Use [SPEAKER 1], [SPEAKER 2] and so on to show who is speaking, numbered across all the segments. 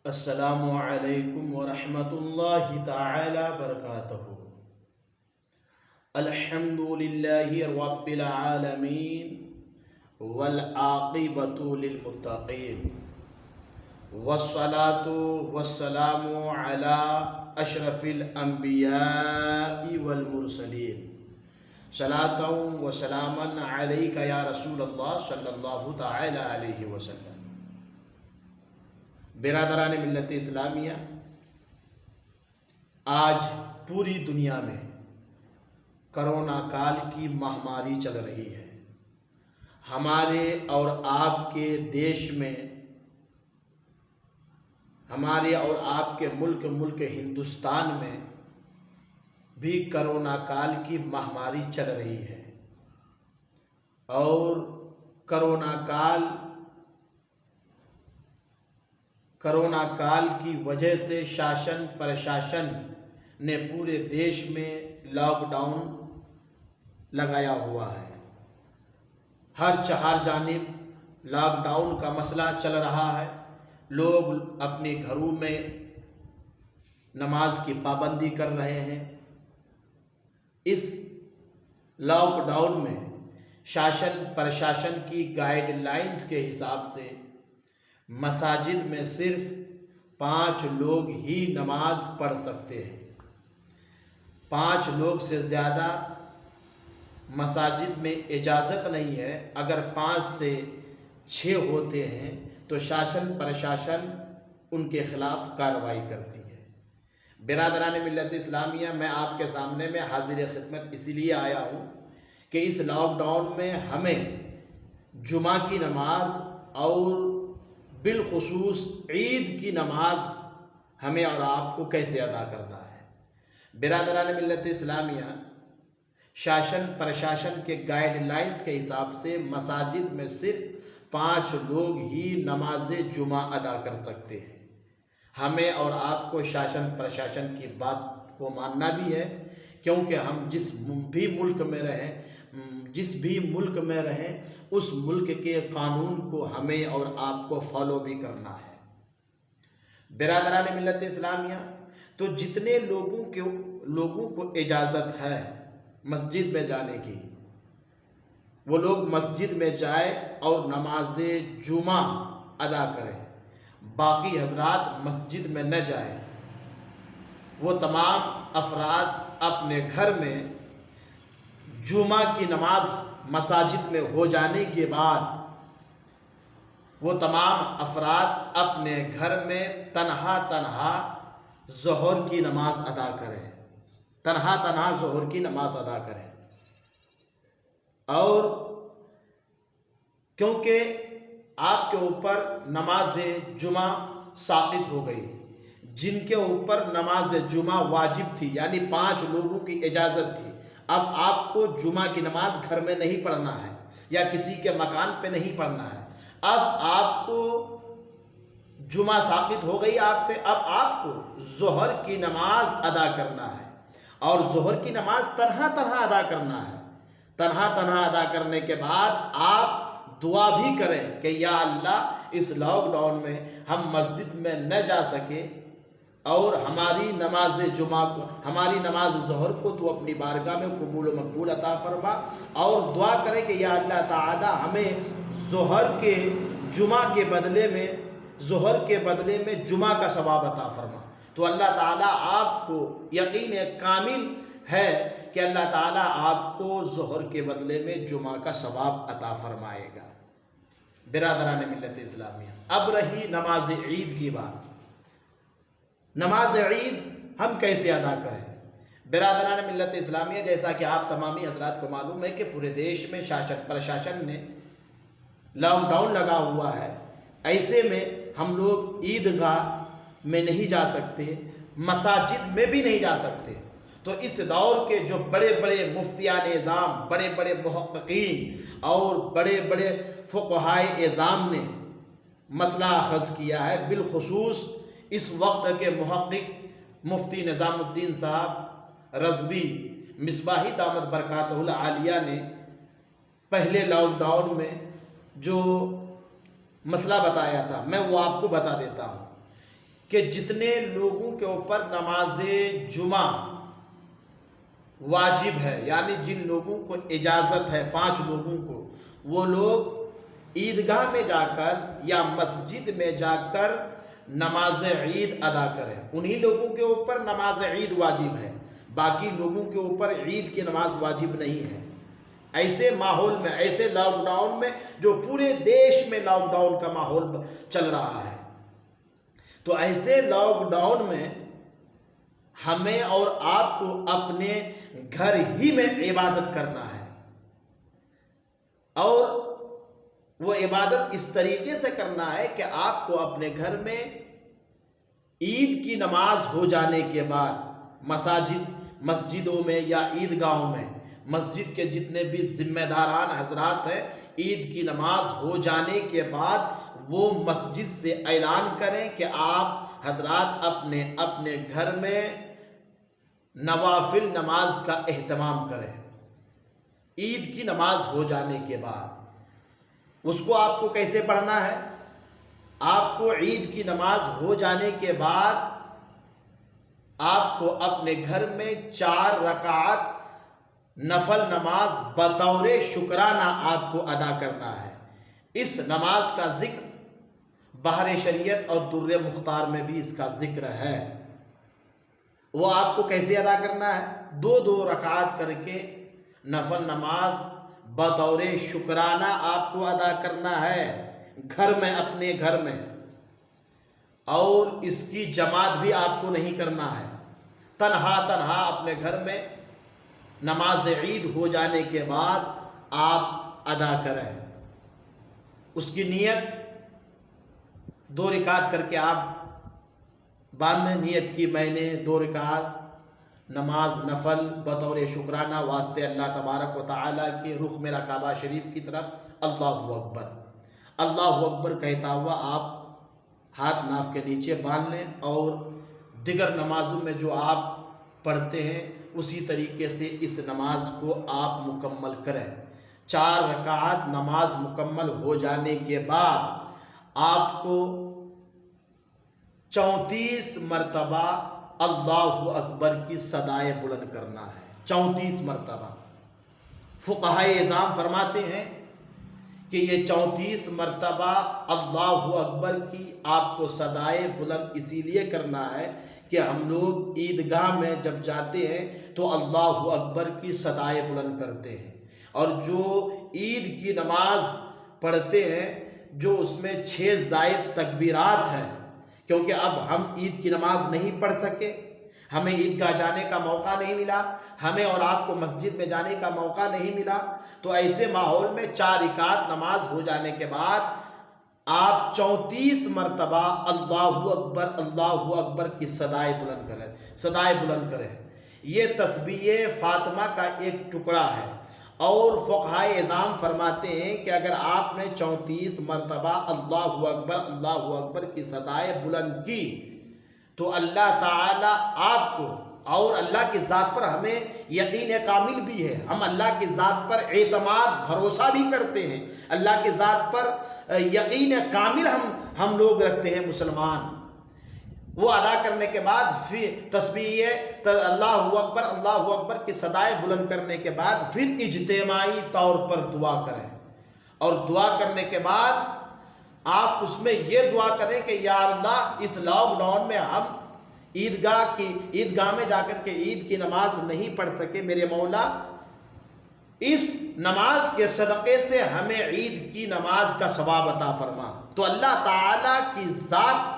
[SPEAKER 1] السلام علیکم ورحمۃ اللہ تعالی وبرکاتہ۔ الحمد للہ رب العالمین والعاقبۃ للمتقین والصلاة والسلام علی اشرف الانبیاء والمرسلین صلاۃ و سلاما علیک یا رسول اللہ صلی اللہ تعالی علیہ وسلم۔ برادران ملت اسلامیہ، آج پوری دنیا میں کرونا کال کی مہاماری چل رہی ہے۔ ہمارے اور آپ کے دیش میں، ہمارے اور آپ کے ملک ہندوستان میں بھی کرونا کال کی مہاماری چل رہی ہے، اور کرونا کال کی وجہ سے شاشن پرشاشن نے پورے دیش میں لاک ڈاؤن لگایا ہوا ہے۔ ہر چہار جانب لاک ڈاؤن کا مسئلہ چل رہا ہے۔ لوگ اپنے گھروں میں نماز کی پابندی کر رہے ہیں۔ اس لاک ڈاؤن میں شاشن پرشاشن کی گائیڈ لائنز کے حساب سے مساجد میں صرف 5 لوگ ہی نماز پڑھ سکتے ہیں۔ 5 لوگ سے زیادہ مساجد میں اجازت نہیں ہے۔ اگر 5 سے 6 ہوتے ہیں تو شاشن پرشاشن ان کے خلاف کارروائی کرتی ہے۔ برادران ملت اسلامیہ، میں آپ کے سامنے میں حاضر خدمت اسی لیے آیا ہوں کہ اس لاک ڈاؤن میں ہمیں جمعہ کی نماز اور بالخصوص عید کی نماز ہمیں اور آپ کو کیسے ادا کرنا ہے۔ برادران ملت اسلامیہ، شاشن پرشاشن کے گائیڈ لائنز کے حساب سے مساجد میں صرف 5 لوگ ہی نماز جمعہ ادا کر سکتے ہیں۔ ہمیں اور آپ کو شاشن پرشاشن کی بات کو ماننا بھی ہے، کیونکہ ہم جس بھی ملک میں رہیں اس ملک کے قانون کو ہمیں اور آپ کو فالو بھی کرنا ہے۔ برادران ملت اسلامیہ، تو جتنے لوگوں کو اجازت ہے مسجد میں جانے کی، وہ لوگ مسجد میں جائیں اور نماز جمعہ ادا کریں۔ باقی حضرات مسجد میں نہ جائیں۔ وہ تمام افراد اپنے گھر میں جمعہ کی نماز مساجد میں ہو جانے کے بعد وہ تمام افراد اپنے گھر میں تنہا ظہر کی نماز ادا کریں۔ تنہا ظہر کی نماز ادا کریں۔ اور کیونکہ آپ کے اوپر نماز جمعہ ساقط ہو گئی، جن کے اوپر نماز جمعہ واجب تھی، یعنی 5 لوگوں کی اجازت تھی، اب آپ کو جمعہ کی نماز گھر میں نہیں پڑھنا ہے یا کسی کے مکان پہ نہیں پڑھنا ہے۔ اب آپ کو جمعہ ثابت ہو گئی آپ سے، اب آپ کو ظہر کی نماز ادا کرنا ہے، اور ظہر کی نماز تنہا ادا کرنا ہے۔ تنہا ادا کرنے کے بعد آپ دعا بھی کریں کہ یا اللہ، اس لاک ڈاؤن میں ہم مسجد میں نہ جا سکے، اور ہماری نماز ظہر کو تو اپنی بارگاہ میں قبول و مقبول عطا فرما، اور دعا کریں کہ یا اللہ تعالی ہمیں جمعہ کے بدلے میں جمعہ کا ثواب عطا فرما۔ تو اللہ تعالیٰ آپ کو یقین کامل ہے کہ اللہ تعالیٰ آپ کو ظہر کے بدلے میں جمعہ کا ثواب عطا فرمائے گا۔ برادران ملت اسلامیہ، اب رہی نماز عید کی بات۔ نماز عید ہم کیسے ادا کریں؟ برادران ملت اسلامیہ، جیسا کہ آپ تمامی حضرات کو معلوم ہے کہ پورے دیش میں شاشن پرشاشن نے لاک ڈاؤن لگا ہوا ہے۔ ایسے میں ہم لوگ عیدگاہ میں نہیں جا سکتے، مساجد میں بھی نہیں جا سکتے۔ تو اس دور کے جو بڑے مفتیان اعظام، بڑے محققین اور بڑے فقہائے اعظام نے مسئلہ اخذ کیا ہے، بالخصوص اس وقت کے محقق مفتی نظام الدین صاحب رضوی مصباحی دامت برکاتہ العالیہ نے پہلے لاک ڈاؤن میں جو مسئلہ بتایا تھا، میں وہ آپ کو بتا دیتا ہوں۔ کہ جتنے لوگوں کے اوپر نماز جمعہ واجب ہے، یعنی جن لوگوں کو اجازت ہے 5 لوگوں کو، وہ لوگ عیدگاہ میں جا کر یا مسجد میں جا کر نماز عید ادا کریں، انہی لوگوں کے اوپر نماز عید واجب ہے، باقی لوگوں کے اوپر عید کی نماز واجب نہیں ہے۔ ایسے ماحول میں، ایسے لاک ڈاؤن میں جو پورے دیش میں لاک ڈاؤن کا ماحول چل رہا ہے، تو ایسے لاک ڈاؤن میں ہمیں اور آپ کو اپنے گھر ہی میں عبادت کرنا ہے، اور وہ عبادت اس طریقے سے کرنا ہے کہ آپ کو اپنے گھر میں عید کی نماز ہو جانے کے بعد مسجدوں میں یا عیدگاہوں میں، مسجد کے جتنے بھی ذمہ داران حضرات ہیں، عید کی نماز ہو جانے کے بعد وہ مسجد سے اعلان کریں کہ آپ حضرات اپنے اپنے گھر میں نوافل نماز کا اہتمام کریں۔ عید کی نماز ہو جانے کے بعد اس کو آپ کو کیسے پڑھنا ہے؟ آپ کو عید کی نماز ہو جانے کے بعد آپ کو اپنے گھر میں 4 رکعت نفل نماز بطور شکرانہ آپ کو ادا کرنا ہے۔ اس نماز کا ذکر بحر شریعت اور در مختار میں بھی اس کا ذکر ہے۔ وہ آپ کو کیسے ادا کرنا ہے؟ 2 رکعت کر کے نفل نماز بطور شکرانہ آپ کو ادا کرنا ہے گھر میں، اپنے گھر میں، اور اس کی جماعت بھی آپ کو نہیں کرنا ہے، تنہا اپنے گھر میں نماز عید ہو جانے کے بعد آپ ادا کریں۔ اس کی نیت 2 رکعت کر کے آپ باندھیں، نیت کی میں نے 2 رکعت نماز نفل بطور شکرانہ واسطے اللہ تبارک و تعالیٰ کے، رخ میرا کعبہ شریف کی طرف، اللہ اکبر اللہ اکبر کہتا ہوا آپ ہاتھ ناف کے نیچے باندھ لیں، اور دیگر نمازوں میں جو آپ پڑھتے ہیں اسی طریقے سے اس نماز کو آپ مکمل کریں۔ 4 رکعت نماز مکمل ہو جانے کے بعد آپ کو 34 مرتبہ اللہ اکبر کی صدائے بلند کرنا ہے، 34 مرتبہ۔ فقہائے اعظام فرماتے ہیں کہ یہ 34 مرتبہ اللہ اکبر کی آپ کو صدائے بلند اسی لیے کرنا ہے کہ ہم لوگ عیدگاہ میں جب جاتے ہیں تو اللہ اکبر کی صدائے بلند کرتے ہیں، اور جو عید کی نماز پڑھتے ہیں جو اس میں 6 زائد تکبیرات ہیں، کیونکہ اب ہم عید کی نماز نہیں پڑھ سکے، ہمیں عیدگاہ جانے کا موقع نہیں ملا، ہمیں اور آپ کو مسجد میں جانے کا موقع نہیں ملا، تو ایسے ماحول میں 4 رکعت نماز ہو جانے کے بعد آپ 34 مرتبہ اللہ اکبر کی صدائے بلند کریں۔ یہ تسبیح فاطمہ کا ایک ٹکڑا ہے، اور فقہائے اعظام فرماتے ہیں کہ اگر آپ نے 34 مرتبہ اللہ اکبر کی صدائے بلند کی تو اللہ تعالیٰ آپ کو، اور اللہ کی ذات پر ہمیں یقین کامل بھی ہے، ہم اللہ کی ذات پر اعتماد بھروسہ بھی کرتے ہیں، اللہ کی ذات پر یقین کامل ہم لوگ رکھتے ہیں مسلمان۔ وہ ادا کرنے کے بعد پھر تسبیح اللہ اکبر کی صدائے بلند کرنے کے بعد پھر اجتماعی طور پر دعا کریں، اور دعا کرنے کے بعد آپ اس میں یہ دعا کریں کہ یا اللہ اس لاک ڈاؤن میں ہم عیدگاہ میں جا کر کے عید کی نماز نہیں پڑھ سکے، میرے مولا اس نماز کے صدقے سے ہمیں عید کی نماز کا ثواب عطا فرما۔ تو اللہ تعالیٰ کی ذات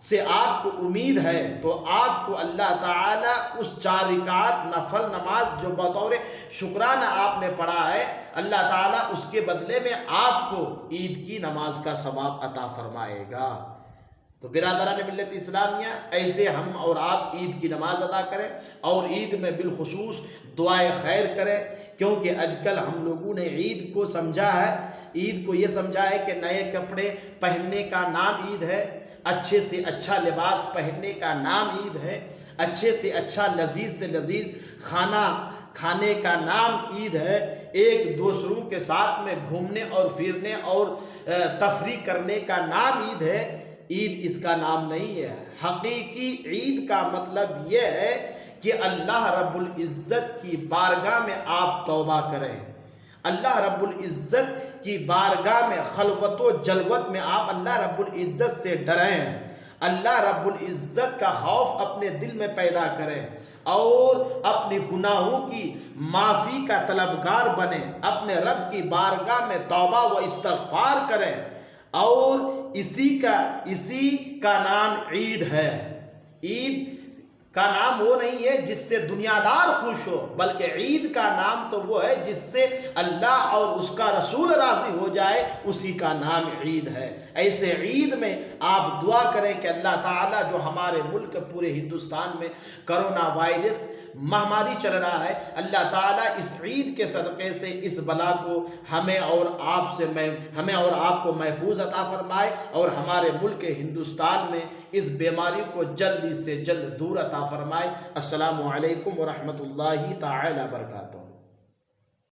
[SPEAKER 1] سے آپ کو امید ہے تو آپ کو اللہ تعالیٰ اس 4 رکعت نفل نماز جو بطور شکرانہ آپ نے پڑھا ہے، اللہ تعالیٰ اس کے بدلے میں آپ کو عید کی نماز کا ثواب عطا فرمائے گا۔ تو برادران ملت اسلامیہ، ایسے ہم اور آپ عید کی نماز ادا کریں، اور عید میں بالخصوص دعائے خیر کریں، کیونکہ آج کل ہم لوگوں نے عید کو سمجھا ہے، عید کو یہ سمجھا ہے کہ نئے کپڑے پہننے کا نام عید ہے، اچھے سے اچھا لباس پہننے کا نام عید ہے، اچھے سے اچھا لذیذ سے لذیذ کھانا کھانے کا نام عید ہے، ایک دوسروں کے ساتھ میں گھومنے اور پھرنے اور تفریح کرنے کا نام عید ہے۔ عید اس کا نام نہیں ہے۔ حقیقی عید کا مطلب یہ ہے کہ اللہ رب العزت کی بارگاہ میں آپ توبہ کریں، اللہ رب العزت کی بارگاہ میں خلوت و جلوت میں آپ اللہ رب العزت سے ڈریں، اللہ رب العزت کا خوف اپنے دل میں پیدا کریں اور اپنی گناہوں کی معافی کا طلبگار بنیں، اپنے رب کی بارگاہ میں توبہ و استغفار کریں، اور اسی کا نام عید ہے۔ عید کا نام وہ نہیں ہے جس سے دنیا دار خوش ہو، بلکہ عید کا نام تو وہ ہے جس سے اللہ اور اس کا رسول راضی ہو جائے، اسی کا نام عید ہے۔ ایسے عید میں آپ دعا کریں کہ اللہ تعالیٰ جو ہمارے ملک پورے ہندوستان میں کرونا وائرس مہاماری چل رہا ہے، اللہ تعالیٰ اس عید کے صدقے سے اس بلا کو ہمیں اور آپ کو محفوظ عطا فرمائے، اور ہمارے ملک ہندوستان میں اس بیماری کو جلدی سے جلد دور عطا فرمائے۔ السلام علیکم ورحمۃ اللہ تعالی وبرکاتہ۔